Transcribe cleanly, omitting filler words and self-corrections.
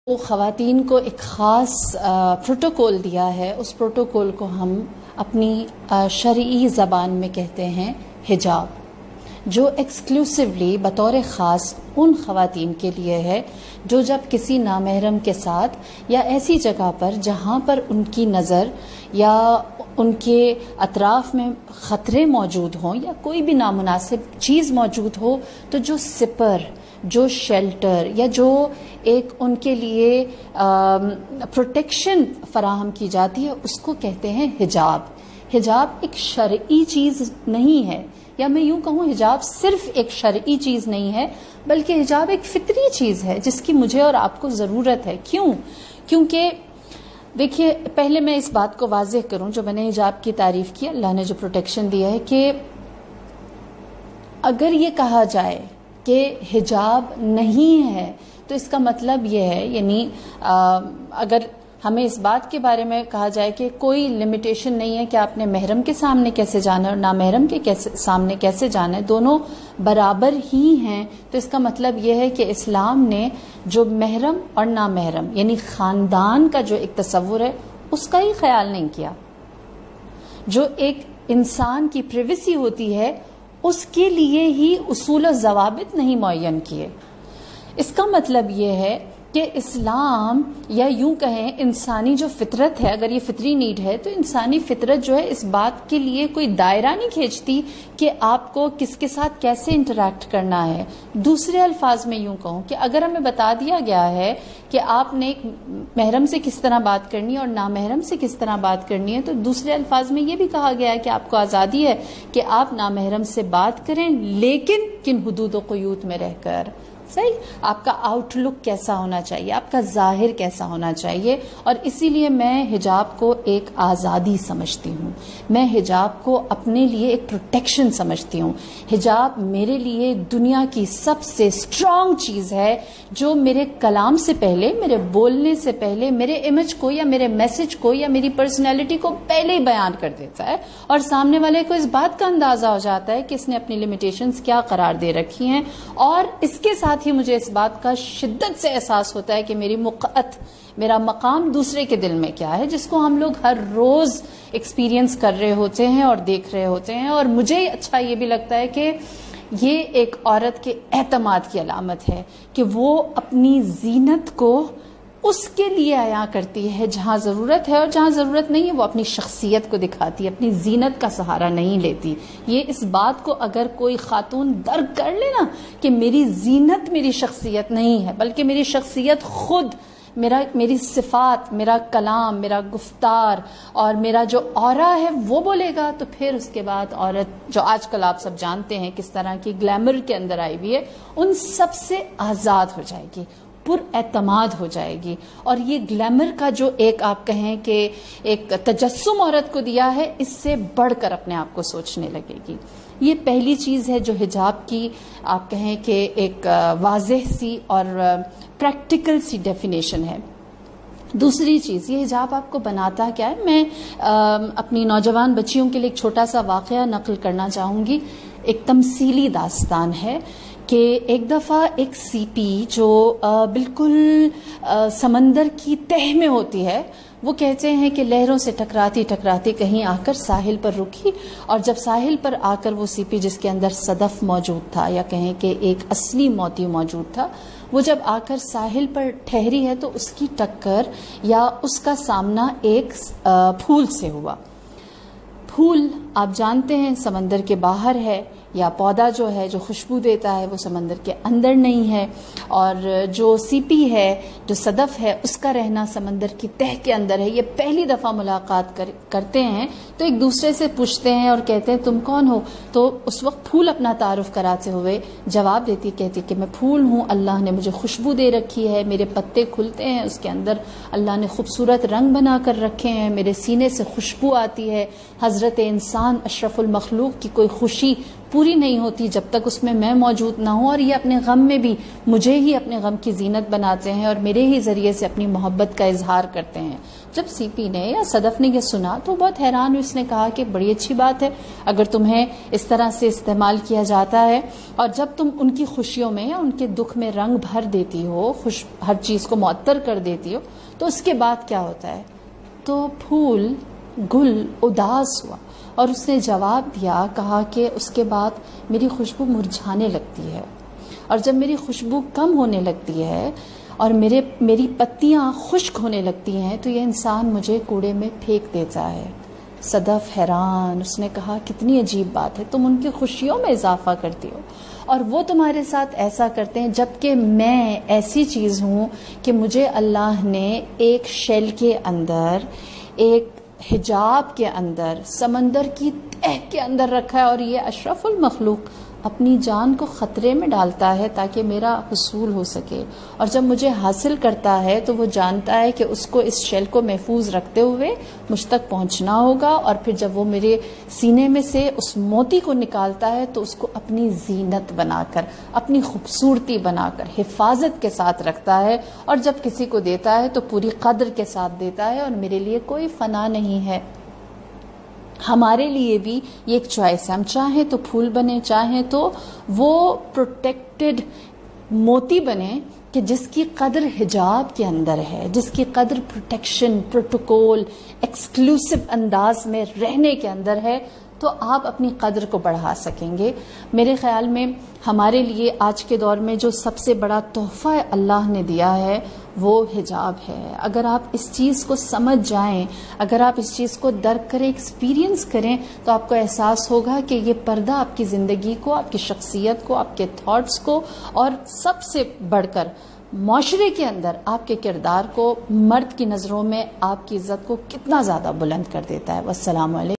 وہ خواتین کو ایک خاص پروٹوکول دیا ہے. اس پروٹوکول کو ہم اپنی شرعی زبان میں کہتے ہیں حجاب، جو ایکسکلوسیولی بطور خاص ان خواتین کے لیے ہے جو جب کسی نامحرم کے ساتھ یا ایسی جگہ پر جہاں پر ان کی نظر یا ان کے اطراف میں خطرے موجود ہوں یا کوئی بھی نامناسب چیز موجود ہو، تو جو سپر، جو شیلٹر یا جو ایک ان کے لیے پروٹیکشن فراہم کی جاتی ہے، اس کو کہتے ہیں حجاب. حجاب ایک شرعی چیز نہیں ہے، یا میں یوں کہوں حجاب صرف ایک شرعی چیز نہیں ہے، بلکہ حجاب ایک فطری چیز ہے جس کی مجھے اور آپ کو ضرورت ہے. کیونکہ دیکھیے، پہلے میں اس بات کو واضح کروں، جو میں نے حجاب کی تعریف کی، اللہ نے جو پروٹیکشن دیا ہے، کہ اگر یہ کہا جائے کہ حجاب نہیں ہے تو اس کا مطلب یہ ہے، یعنی اگر ہمیں اس بات کے بارے میں کہا جائے کہ کوئی لمیٹیشن نہیں ہے کہ آپ نے محرم کے سامنے کیسے جانا ہے اور نامحرم کے سامنے کیسے جانا ہے، دونوں برابر ہی ہیں، تو اس کا مطلب یہ ہے کہ اسلام نے جو محرم اور نامحرم یعنی خاندان کا جو ایک تصور ہے، اس کا ہی خیال نہیں کیا. جو ایک انسان کی پریویسی ہوتی ہے، اس کے لیے ہی اصول و ضوابط نہیں معین کیے. اس کا مطلب یہ ہے کہ اسلام، یا یوں کہیں انسانی جو فطرت ہے، اگر یہ فطری نیڈ ہے تو انسانی فطرت جو ہے اس بات کے لیے کوئی دائرہ نہیں کھینچتی کہ آپ کو کس کے ساتھ کیسے انٹریکٹ کرنا ہے. دوسرے الفاظ میں یوں کہوں کہ اگر ہمیں بتا دیا گیا ہے کہ آپ نے ایک محرم سے کس طرح بات کرنی ہے اور نامحرم سے کس طرح بات کرنی ہے، تو دوسرے الفاظ میں یہ بھی کہا گیا ہے کہ آپ کو آزادی ہے کہ آپ نامحرم سے بات کریں، لیکن کن حدود و قیود میں رہ کر. صحیح، آپ کا آؤٹ لک کیسا ہونا چاہیے، آپ کا ظاہر کیسا ہونا چاہیے. اور اسی لیے میں حجاب کو ایک آزادی سمجھتی ہوں، میں حجاب کو اپنے لیے ایک پروٹیکشن سمجھتی ہوں. حجاب میرے لیے دنیا کی سب سے اسٹرانگ چیز ہے، جو میرے کلام سے پہلے، میرے بولنے سے پہلے، میرے امیج کو یا میرے میسج کو یا میری پرسنالٹی کو پہلے ہی بیان کر دیتا ہے، اور سامنے والے کو اس بات کا اندازہ ہو جاتا ہے کہ اس نے اپنی لمیٹیشنز کیا قرار دے رکھی ہیں. اور اس کے ساتھ ہی مجھے اس بات کا شدت سے احساس ہوتا ہے کہ میری مقعت، میرا مقام دوسرے کے دل میں کیا ہے، جس کو ہم لوگ ہر روز ایکسپیرینس کر رہے ہوتے ہیں اور دیکھ رہے ہوتے ہیں. اور مجھے اچھا یہ بھی لگتا ہے کہ یہ ایک عورت کے اعتماد کی علامت ہے کہ وہ اپنی زینت کو اس کے لیے عیاں کرتی ہے جہاں ضرورت ہے، اور جہاں ضرورت نہیں ہے وہ اپنی شخصیت کو دکھاتی ہے، اپنی زینت کا سہارا نہیں لیتی. یہ اس بات کو اگر کوئی خاتون درک کر لے نا کہ میری زینت میری شخصیت نہیں ہے، بلکہ میری شخصیت خود میری صفات، میرا کلام، میرا گفتار اور میرا جو آرا ہے وہ بولے گا، تو پھر اس کے بعد عورت جو آج کل آپ سب جانتے ہیں کس طرح کی گلیمر کے اندر آئی ہوئی ہے، ان سب سے آزاد ہو جائے گی، پر اعتماد ہو جائے گی. اور یہ گلیمر کا جو ایک آپ کہیں کہ ایک تجسم عورت کو دیا ہے، اس سے بڑھ کر اپنے آپ کو سوچنے لگے گی. یہ پہلی چیز ہے جو حجاب کی آپ کہیں کہ ایک واضح سی اور پریکٹیکل سی ڈیفینیشن ہے. دوسری چیز، یہ حجاب آپ کو بناتا کیا ہے. میں اپنی نوجوان بچیوں کے لیے ایک چھوٹا سا واقعہ نقل کرنا چاہوں گی. ایک تمثیلی داستان ہے کہ ایک دفعہ ایک سی پی جو بالکل سمندر کی تہہ میں ہوتی ہے، وہ کہتے ہیں کہ لہروں سے ٹکراتی کہیں آ کر ساحل پر رکی، اور جب ساحل پر آ کر وہ سی پی جس کے اندر صدف موجود تھا، یا کہیں کہ ایک اصلی موتی موجود تھا، وہ جب آ کر ساحل پر ٹھہری ہے تو اس کی ٹکر یا اس کا سامنا ایک پھول سے ہوا. پھول آپ جانتے ہیں سمندر کے باہر ہے، یا پودا جو ہے جو خوشبو دیتا ہے وہ سمندر کے اندر نہیں ہے، اور جو سی پی ہے، جو صدف ہے، اس کا رہنا سمندر کی تہہ کے اندر ہے. یہ پہلی دفعہ ملاقات کرتے ہیں تو ایک دوسرے سے پوچھتے ہیں اور کہتے ہیں تم کون ہو؟ تو اس وقت پھول اپنا تعارف کراتے ہوئے جواب دیتی، کہتی کہ میں پھول ہوں، اللہ نے مجھے خوشبو دے رکھی ہے، میرے پتے کھلتے ہیں، اس کے اندر اللہ نے خوبصورت رنگ بنا کر رکھے ہیں، میرے سینے سے خوشبو آتی ہے، حضرت انسان اشرف المخلوق کی کوئی خوشی پوری نہیں ہوتی جب تک اس میں موجود نہ ہوں، اور یہ اپنے غم میں بھی مجھے ہی اپنے غم کی زینت بناتے ہیں اور میرے ہی ذریعے سے اپنی محبت کا اظہار کرتے ہیں۔ جب سی پی نے یا صدف نے یہ سنا تو بہت حیران ہوئی، اس نے کہا کہ بڑی اچھی بات ہے اگر تمہیں اس طرح سے استعمال کیا جاتا ہے، اور جب تم ان کی خوشیوں میں یا ان کے دکھ میں رنگ بھر دیتی ہو، ہر چیز کو معطر کر دیتی ہو، تو اس کے بعد کیا ہوتا ہے؟ تو پھول گل اداس ہوا اور اس نے جواب دیا، کہا کہ اس کے بعد میری خوشبو مرجھانے لگتی ہے، اور جب میری خوشبو کم ہونے لگتی ہے اور میری پتیاں خشک ہونے لگتی ہیں تو یہ انسان مجھے کوڑے میں پھینک دیتا ہے۔ صدف حیران، اس نے کہا کتنی عجیب بات ہے، تم ان کی خوشیوں میں اضافہ کرتی ہو اور وہ تمہارے ساتھ ایسا کرتے ہیں، جبکہ میں ایسی چیز ہوں کہ مجھے اللہ نے ایک شیل کے اندر، ایک حجاب کے اندر، سمندر کی تہہ کے اندر رکھا ہے، اور یہ اشرف المخلوق اپنی جان کو خطرے میں ڈالتا ہے تاکہ میرا حصول ہو سکے، اور جب مجھے حاصل کرتا ہے تو وہ جانتا ہے کہ اس کو اس شیل کو محفوظ رکھتے ہوئے مجھ تک پہنچنا ہوگا، اور پھر جب وہ میرے سینے میں سے اس موتی کو نکالتا ہے تو اس کو اپنی زینت بنا کر، اپنی خوبصورتی بنا کر حفاظت کے ساتھ رکھتا ہے، اور جب کسی کو دیتا ہے تو پوری قدر کے ساتھ دیتا ہے، اور میرے لیے کوئی فنا نہیں ہے۔ ہمارے لیے بھی یہ ایک چوائس ہے، ہم چاہیں تو پھول بنے، چاہیں تو وہ پروٹیکٹڈ موتی بنے کہ جس کی قدر حجاب کے اندر ہے، جس کی قدر پروٹیکشن، پروٹوکول، ایکسکلوسیو انداز میں رہنے کے اندر ہے، تو آپ اپنی قدر کو بڑھا سکیں گے۔ میرے خیال میں ہمارے لیے آج کے دور میں جو سب سے بڑا تحفہ اللہ نے دیا ہے وہ حجاب ہے۔ اگر آپ اس چیز کو سمجھ جائیں، اگر آپ اس چیز کو درک کریں، ایکسپیرینس کریں، تو آپ کو احساس ہوگا کہ یہ پردہ آپ کی زندگی کو، آپ کی شخصیت کو، آپ کے تھاٹس کو، اور سب سے بڑھ کر معاشرے کے اندر آپ کے کردار کو، مرد کی نظروں میں آپ کی عزت کو کتنا زیادہ بلند کر دیتا ہے۔ والسلام علیکم۔